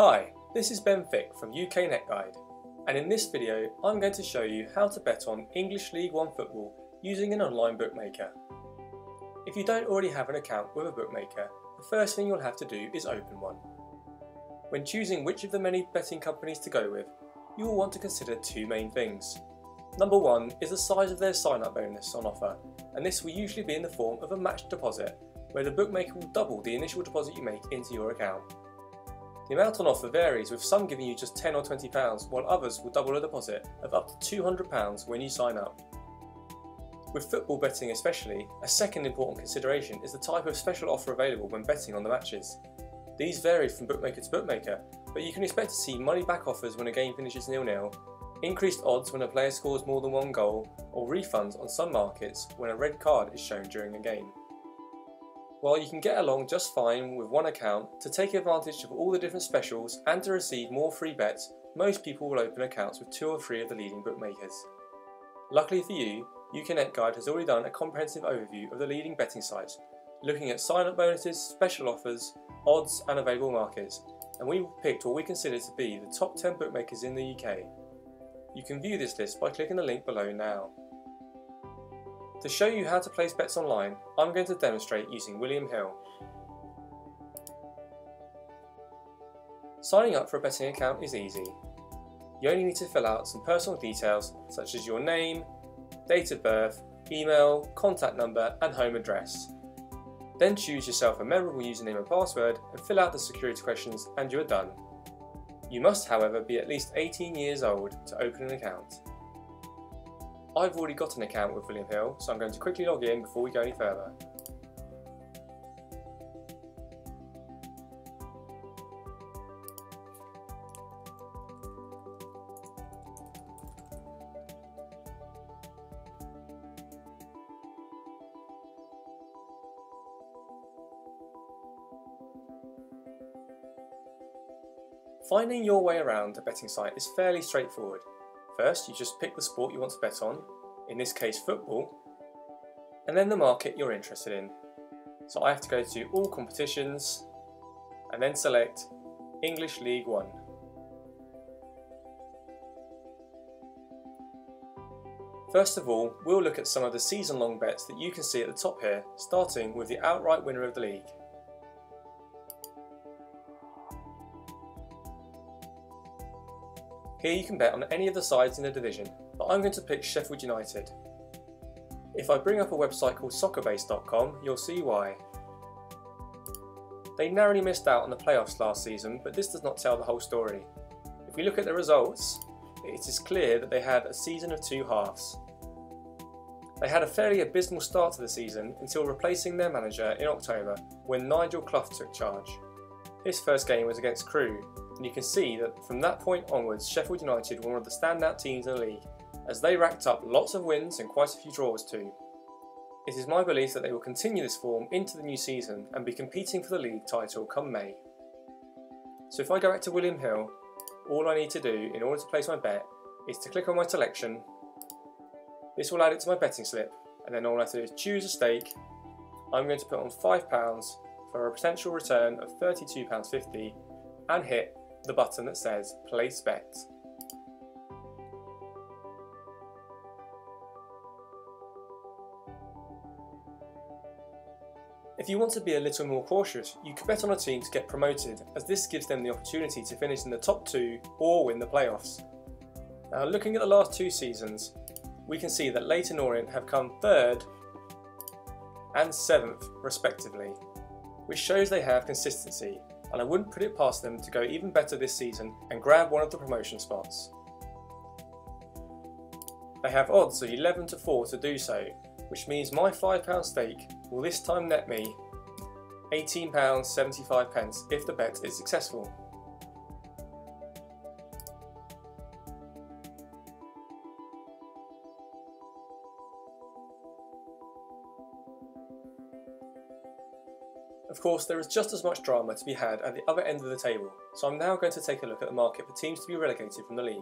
Hi, this is Ben Fick from UK Net Guide, and in this video I'm going to show you how to bet on English League One football using an online bookmaker. If you don't already have an account with a bookmaker, the first thing you'll have to do is open one. When choosing which of the many betting companies to go with, you will want to consider two main things. Number one is the size of their sign-up bonus on offer, and this will usually be in the form of a matched deposit, where the bookmaker will double the initial deposit you make into your account. The amount on offer varies, with some giving you just £10 or £20, while others will double a deposit of up to £200 when you sign up. With football betting especially, a second important consideration is the type of special offer available when betting on the matches. These vary from bookmaker to bookmaker, but you can expect to see money back offers when a game finishes 0-0, increased odds when a player scores more than one goal, or refunds on some markets when a red card is shown during a game. While you can get along just fine with one account, to take advantage of all the different specials and to receive more free bets, most people will open accounts with 2 or 3 of the leading bookmakers. Luckily for you, UK Net Guide has already done a comprehensive overview of the leading betting sites, looking at sign-up bonuses, special offers, odds and available markets, and we've picked what we consider to be the top 10 bookmakers in the UK. You can view this list by clicking the link below now. To show you how to place bets online, I'm going to demonstrate using William Hill. Signing up for a betting account is easy. You only need to fill out some personal details such as your name, date of birth, email, contact number and home address. Then choose yourself a memorable username and password and fill out the security questions and you're done. You must, however, be at least 18 years old to open an account. I've already got an account with William Hill, so I'm going to quickly log in before we go any further. Finding your way around a betting site is fairly straightforward. First, you just pick the sport you want to bet on, in this case football, and then the market you're interested in. So I have to go to all competitions and then select English League One. First of all, we'll look at some of the season-long bets that you can see at the top here, starting with the outright winner of the league. Here you can bet on any of the sides in the division, but I'm going to pick Sheffield United. If I bring up a website called soccerbase.com, you'll see why. They narrowly missed out on the playoffs last season, but this does not tell the whole story. If we look at the results, it is clear that they had a season of 2 halves. They had a fairly abysmal start to the season until replacing their manager in October when Nigel Clough took charge. His first game was against Crewe, and you can see that from that point onwards Sheffield United were one of the standout teams in the league, as they racked up lots of wins and quite a few draws too. It is my belief that they will continue this form into the new season and be competing for the league title come May. So if I go back to William Hill, all I need to do in order to place my bet is to click on my selection. This will add it to my betting slip, and then all I have to do is choose a stake. I'm going to put on £5 for a potential return of £32.50 and hit the button that says place bet. If you want to be a little more cautious, you could bet on a team to get promoted, as this gives them the opportunity to finish in the top 2 or win the playoffs. Now, looking at the last 2 seasons, we can see that Leyton Orient have come 3rd and 7th respectively, which shows they have consistency, and I wouldn't put it past them to go even better this season and grab one of the promotion spots. They have odds of 11-4 to do so, which means my £5 stake will this time net me £18.75 if the bet is successful. Of course, there is just as much drama to be had at the other end of the table, so I'm now going to take a look at the market for teams to be relegated from the league.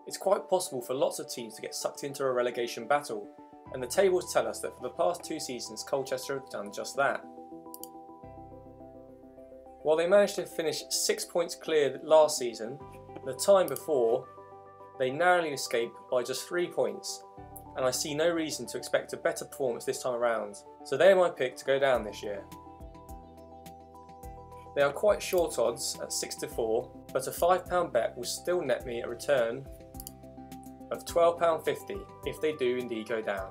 It's quite possible for lots of teams to get sucked into a relegation battle, and the tables tell us that for the past 2 seasons Colchester have done just that. While they managed to finish 6 points clear last season, the time before, they narrowly escaped by just 3 points, and I see no reason to expect a better performance this time around, so they are my pick to go down this year. They are quite short odds at 6 to 4, but a £5 bet will still net me a return of £12.50 if they do indeed go down.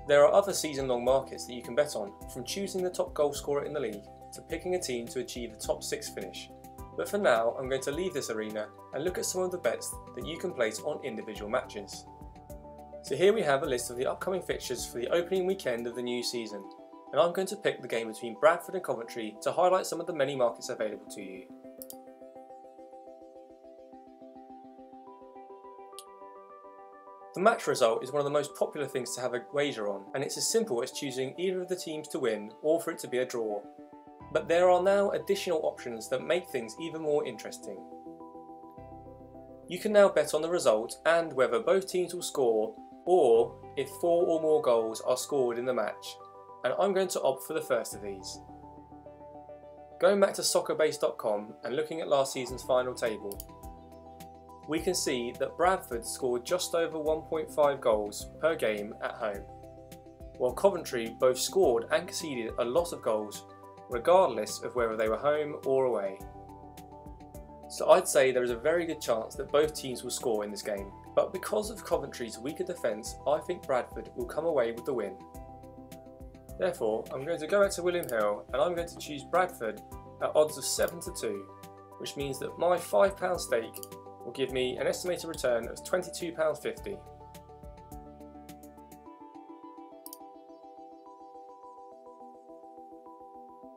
There are other season-long markets that you can bet on, from choosing the top goal scorer in the league to picking a team to achieve the top 6 finish. But for now, I'm going to leave this arena and look at some of the bets that you can place on individual matches. So here we have a list of the upcoming fixtures for the opening weekend of the new season, and I'm going to pick the game between Bradford and Coventry to highlight some of the many markets available to you. The match result is one of the most popular things to have a wager on, and it's as simple as choosing either of the teams to win or for it to be a draw. But there are now additional options that make things even more interesting. You can now bet on the result and whether both teams will score, or if 4 or more goals are scored in the match, and I'm going to opt for the first of these. Going back to soccerbase.com and looking at last season's final table, we can see that Bradford scored just over 1.5 goals per game at home, while Coventry both scored and conceded a lot of goals regardless of whether they were home or away. So I'd say there is a very good chance that both teams will score in this game, but because of Coventry's weaker defence, I think Bradford will come away with the win. Therefore, I'm going to go out to William Hill and I'm going to choose Bradford at odds of 7 to 2, which means that my £5 stake will give me an estimated return of £22.50.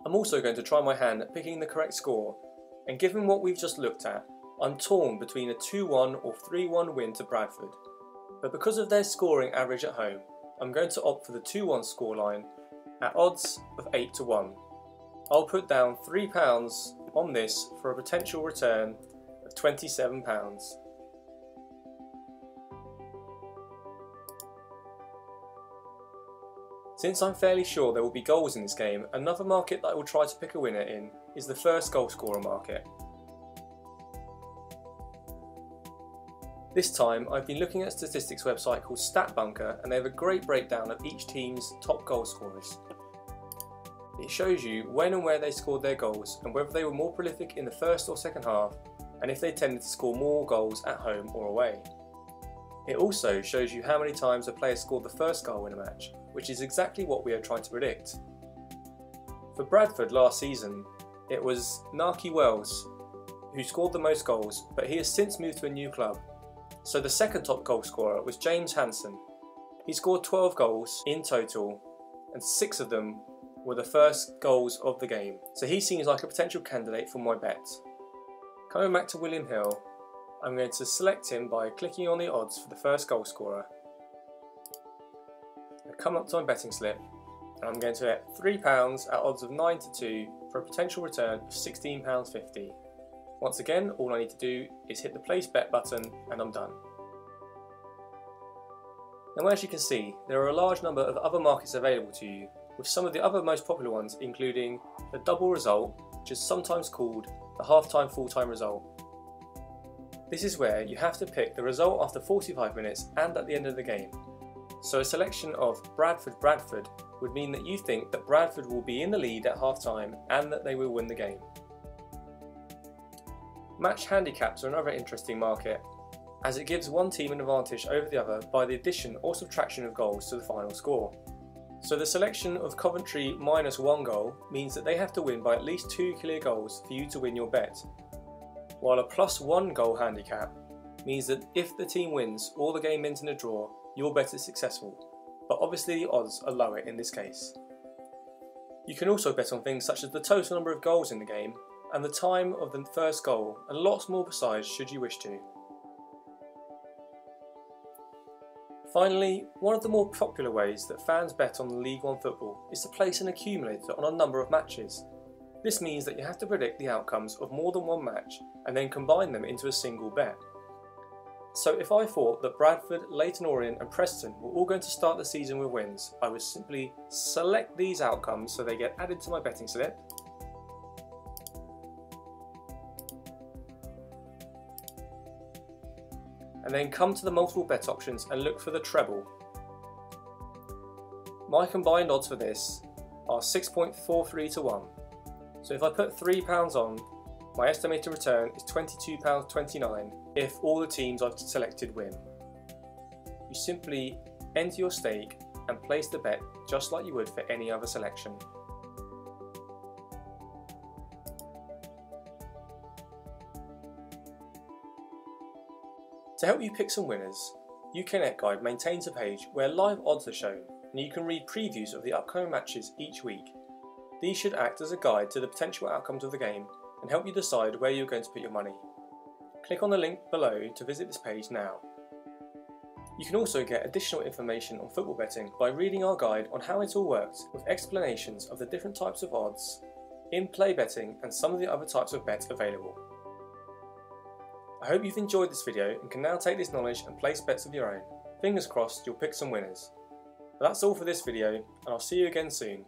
I'm also going to try my hand at picking the correct score, and given what we've just looked at, I'm torn between a 2-1 or 3-1 win to Bradford. But because of their scoring average at home, I'm going to opt for the 2-1 scoreline at odds of 8 to 1. I'll put down £3 on this for a potential return of £27. Since I'm fairly sure there will be goals in this game, another market that I will try to pick a winner in is the first goal scorer market. This time I've been looking at a statistics website called StatBunker, and they have a great breakdown of each team's top goal scorers. It shows you when and where they scored their goals and whether they were more prolific in the first or second half, and if they tended to score more goals at home or away. It also shows you how many times a player scored the first goal in a match, which is exactly what we are trying to predict. For Bradford last season, it was Nahki Wells who scored the most goals, but he has since moved to a new club. So the second top goal scorer was James Hansen. He scored 12 goals in total, and 6 of them were the first goals of the game. So he seems like a potential candidate for my bet. Coming back to William Hill, I'm going to select him by clicking on the odds for the first goal scorer. I come up to my betting slip, and I'm going to bet £3 at odds of 9 to 2 for a potential return of £16.50. Once again, all I need to do is hit the place bet button and I'm done. Now, as you can see, there are a large number of other markets available to you, with some of the other most popular ones including the double result, which is sometimes called the half-time full-time result. This is where you have to pick the result after 45 minutes and at the end of the game. So a selection of Bradford would mean that you think that Bradford will be in the lead at half-time and that they will win the game. Match handicaps are another interesting market, as it gives one team an advantage over the other by the addition or subtraction of goals to the final score. So the selection of Coventry -1 goal means that they have to win by at least 2 clear goals for you to win your bet, while a +1 goal handicap means that if the team wins or the game ends in a draw, your bet is successful, but obviously the odds are lower in this case. You can also bet on things such as the total number of goals in the game and the time of the first goal, and lots more besides should you wish to. Finally, one of the more popular ways that fans bet on League One football is to place an accumulator on a number of matches. This means that you have to predict the outcomes of more than one match and then combine them into a single bet. So if I thought that Bradford, Leyton Orient and Preston were all going to start the season with wins, I would simply select these outcomes so they get added to my betting slip. And then come to the multiple bet options and look for the treble. My combined odds for this are 6.43 to 1. So if I put £3 on, my estimated return is £22.29 if all the teams I've selected win. You simply enter your stake and place the bet just like you would for any other selection. To help you pick some winners, UK Net Guide maintains a page where live odds are shown and you can read previews of the upcoming matches each week. These should act as a guide to the potential outcomes of the game and help you decide where you're going to put your money. Click on the link below to visit this page now. You can also get additional information on football betting by reading our guide on how it all works, with explanations of the different types of odds, in-play betting and some of the other types of bets available. I hope you've enjoyed this video and can now take this knowledge and place bets of your own. Fingers crossed you'll pick some winners. But that's all for this video, and I'll see you again soon.